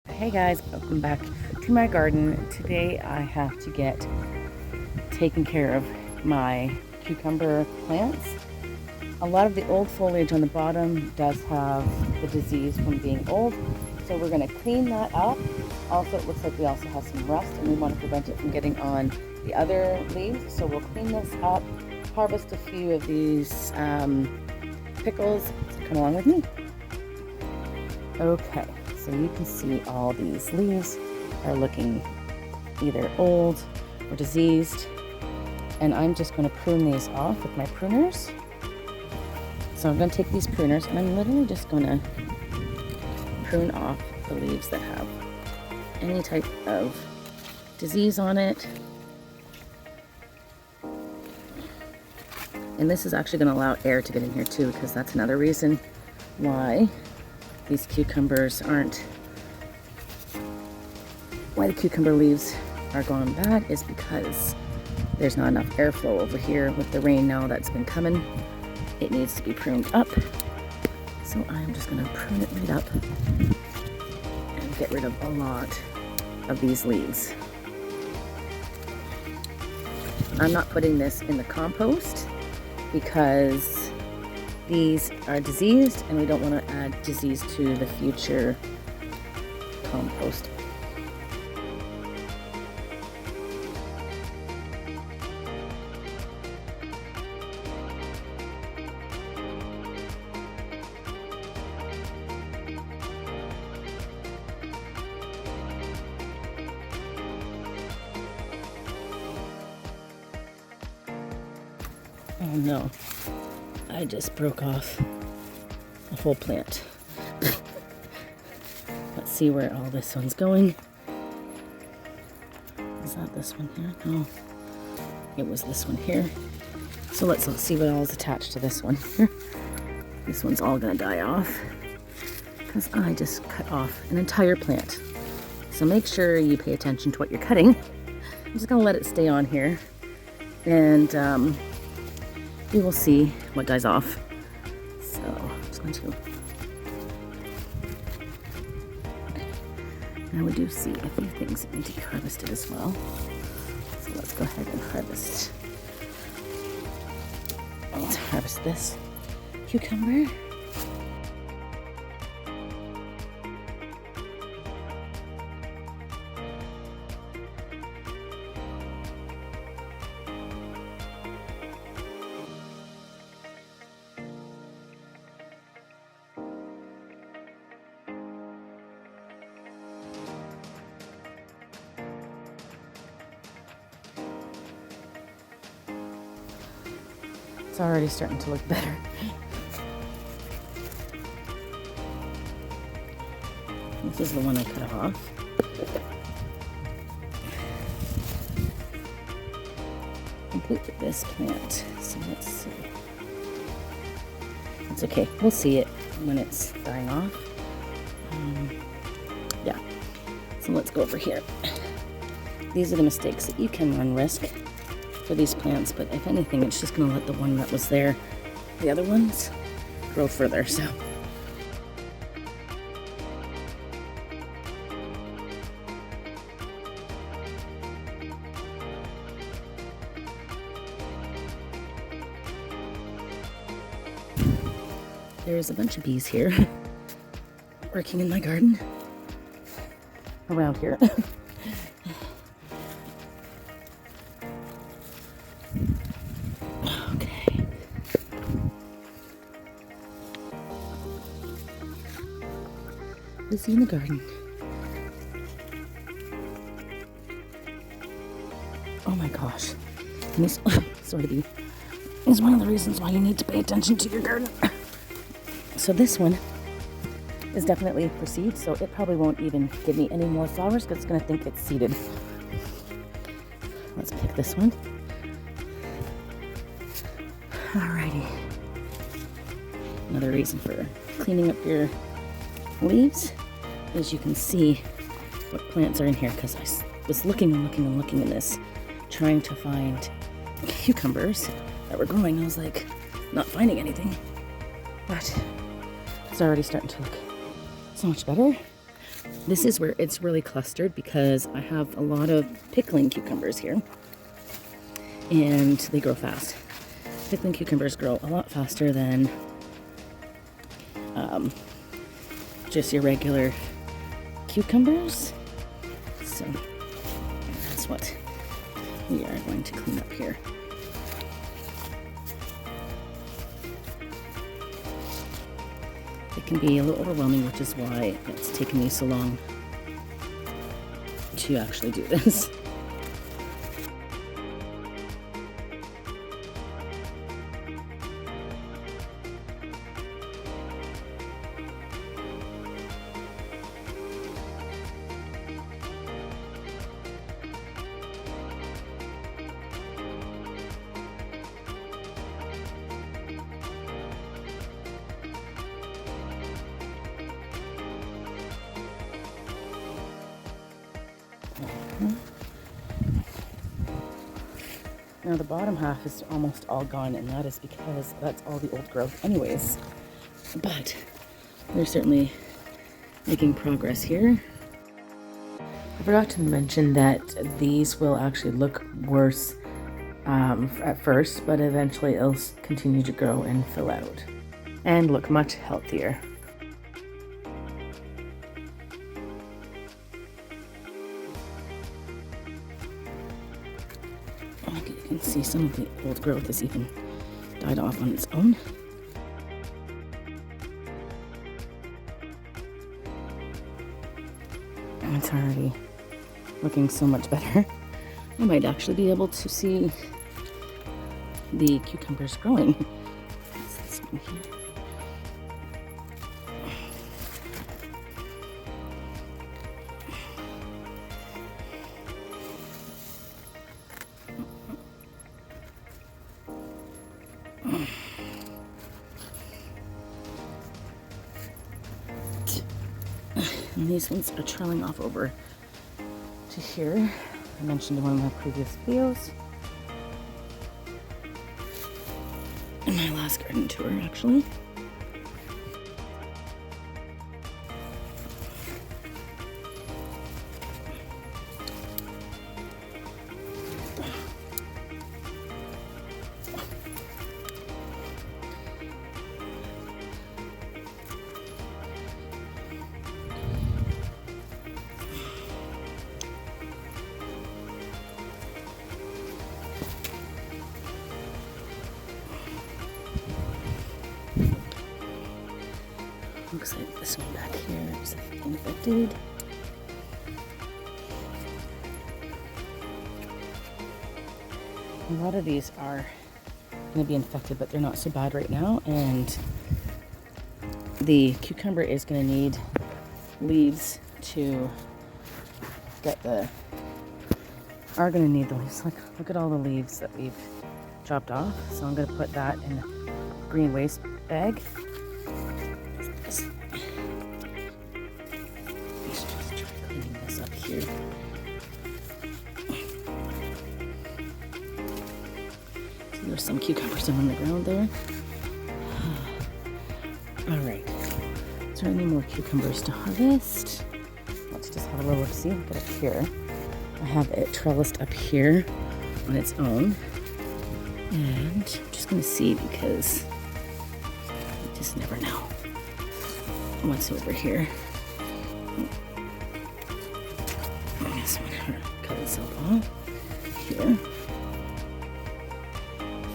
Hey guys, welcome back to my garden. Today I have to get taken care of my cucumber plants. A lot of the old foliage on the bottom does have the disease from being old, so we're going to clean that up. Also, it looks like we also have some rust and we want to prevent it from getting on the other leaves, so we'll clean this up, harvest a few of these pickles. So come along with me. Okay. So you can see all these leaves are looking either old or diseased, and I'm just going to prune these off with my pruners. So I'm going to take these pruners and I'm literally just going to prune off the leaves that have any type of disease on it. And this is actually going to allow air to get in here too, because that's another reason why these cucumbers why the cucumber leaves are gone bad is because there's not enough airflow over here with the rain now that's been coming. It needs to be pruned up. So I'm just going to prune it right up and get rid of a lot of these leaves. I'm not putting this in the compost because these are diseased and we don't want to add disease to the future compost. Oh no, I just broke off a whole plant. Let's see where all this one's going. Is that this one here? No, it was this one here. So let's see what all is attached to this one here. This one's all gonna die off because I just cut off an entire plant. So make sure you pay attention to what you're cutting. I'm just gonna let it stay on here, and we will see what dies off. So I'm just going to. Now we do see a few things that need to be harvested as well. So let's go ahead and harvest. Let's harvest this cucumber. It's already starting to look better. This is the one I cut off. Complete with this plant. So let's see. It's okay. We'll see it when it's dying off. Yeah. So let's go over here. These are the mistakes that you can run risk for these plants, but if anything, it's just going to let the one that was there, the other ones, grow further. So there's a bunch of bees here working in my garden around here. Busy in the garden. Oh my gosh. And this sort of is one of the reasons why you need to pay attention to your garden. So this one is definitely for seed, so it probably won't even give me any more flowers because it's going to think it's seeded. Let's pick this one. Alrighty. Another reason for cleaning up your leaves is you can see what plants are in here, because I was looking and looking and looking in this, trying to find cucumbers that were growing. I was like, not finding anything, but it's already starting to look so much better. This is where it's really clustered because I have a lot of pickling cucumbers here, and they grow fast. Pickling cucumbers grow a lot faster than just your regular cucumbers. So that's what we are going to clean up here. It can be a little overwhelming, which is why it's taken me so long to actually do this. Now the bottom half is almost all gone, and that is because that's all the old growth anyways. But we're certainly making progress here. I forgot to mention that these will actually look worse at first, but eventually it'll continue to grow and fill out and look much healthier. You can see some of the old growth has even died off on its own. And it's already looking so much better. I might actually be able to see the cucumbers growing. What's this one here? And these ones are trailing off over to here. I mentioned in one of my previous videos. In my last garden tour, actually. Looks like this one back here is infected. A lot of these are going to be infected, but they're not so bad right now. And the cucumber is going to need leaves to get the... are going to need the leaves. Look at all the leaves that we've chopped off. So I'm going to put that in a green waste bag. Here. So there's some cucumbers on the ground there. All right. Is there any more cucumbers to harvest? Let's just have a little look-see. Look at up here. I have it trellised up here on its own. And I'm just going to see because you just never know what's over here. This one cut itself off here.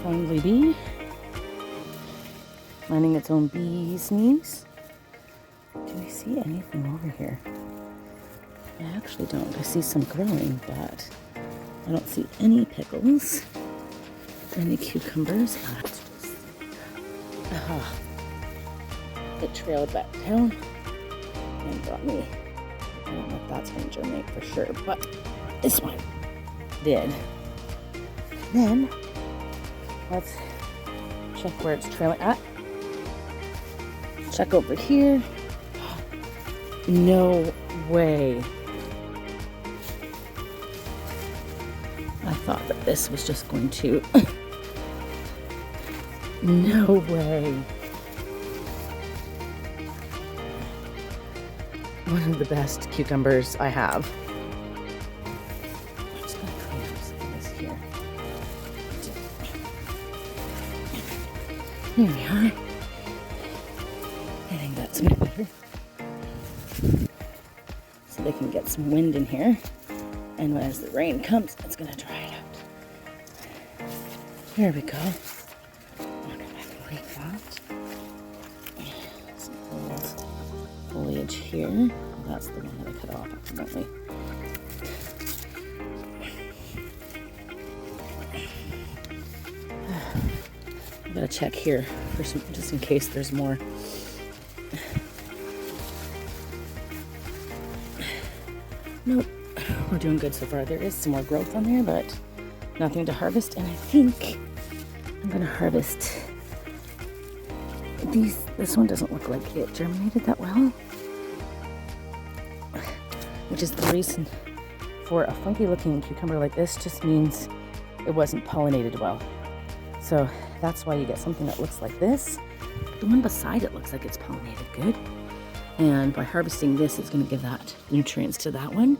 Friendly bee, minding its own bee's knees. Do I see anything over here? I actually don't. I see some growing, but I don't see any pickles, any cucumbers. It trailed back down and brought me. I don't know if that's going to germinate for sure, but this one did. Then let's check where it's trailing at. Check over here. No way. I thought that this was just going to... No way. one of the best cucumbers I have. I'm just gonna clean up some of this here. Here we are. I think that's a bit better. So they can get some wind in here. And as the rain comes, it's gonna dry it out. Here we go. I wonder if I can leave that. Some old foliage here. That's the one that I cut off accidentally. I'm gonna check here for some, just in case there's more. Nope, we're doing good so far. There is some more growth on there, but nothing to harvest. And I think I'm gonna harvest these. This one doesn't look like it germinated that well, which is the reason for a funky looking cucumber like this. Just means it wasn't pollinated well. So that's why you get something that looks like this. The one beside it looks like it's pollinated good. And by harvesting this, it's going to give that nutrients to that one.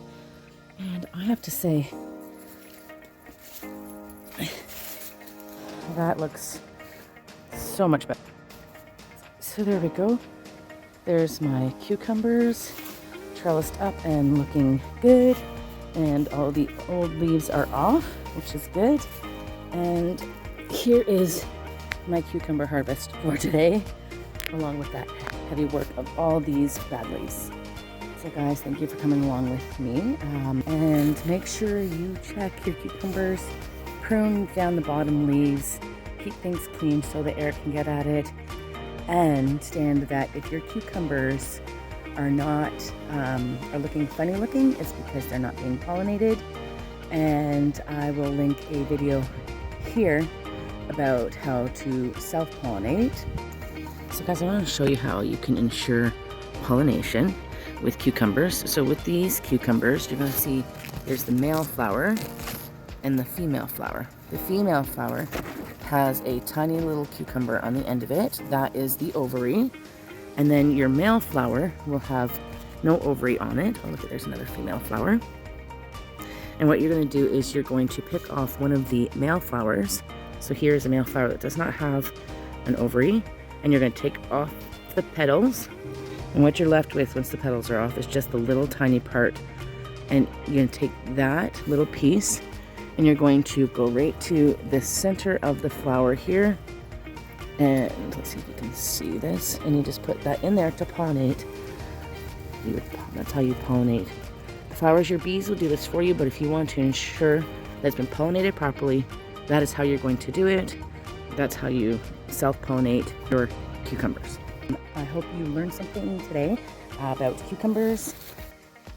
And I have to say, that looks so much better. So there we go. There's my cucumbers, trellised up and looking good. And all the old leaves are off, which is good. And here is my cucumber harvest for today, along with that heavy work of all these bad leaves. So guys, thank you for coming along with me. And make sure you check your cucumbers, prune down the bottom leaves, keep things clean so the air can get at it, and understand that if your cucumbers are not, are looking funny looking, it's because they're not being pollinated. And I will link a video here about how to self-pollinate. So guys, I want to show you how you can ensure pollination with cucumbers. So with these cucumbers, you're going to see there's the male flower and the female flower. The female flower has a tiny little cucumber on the end of it. That is the ovary. And then your male flower will have no ovary on it. Oh, look, there's another female flower. And what you're going to do is you're going to pick off one of the male flowers. So here's a male flower that does not have an ovary. And you're going to take off the petals. And what you're left with once the petals are off is just the little tiny part. And you're going to take that little piece and you're going to go right to the center of the flower here. And let's see if you can see this. And you just put that in there to pollinate. That's how you pollinate. The flowers, your bees will do this for you, but if you want to ensure that it's been pollinated properly, that is how you're going to do it. That's how you self-pollinate your cucumbers. I hope you learned something today about cucumbers.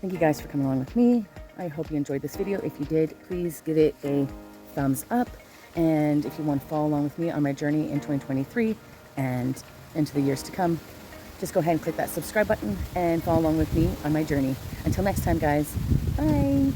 Thank you guys for coming along with me. I hope you enjoyed this video. If you did, please give it a thumbs up. And if you want to follow along with me on my journey in 2023 and into the years to come, just go ahead and click that subscribe button and follow along with me on my journey. Until next time, guys. Bye.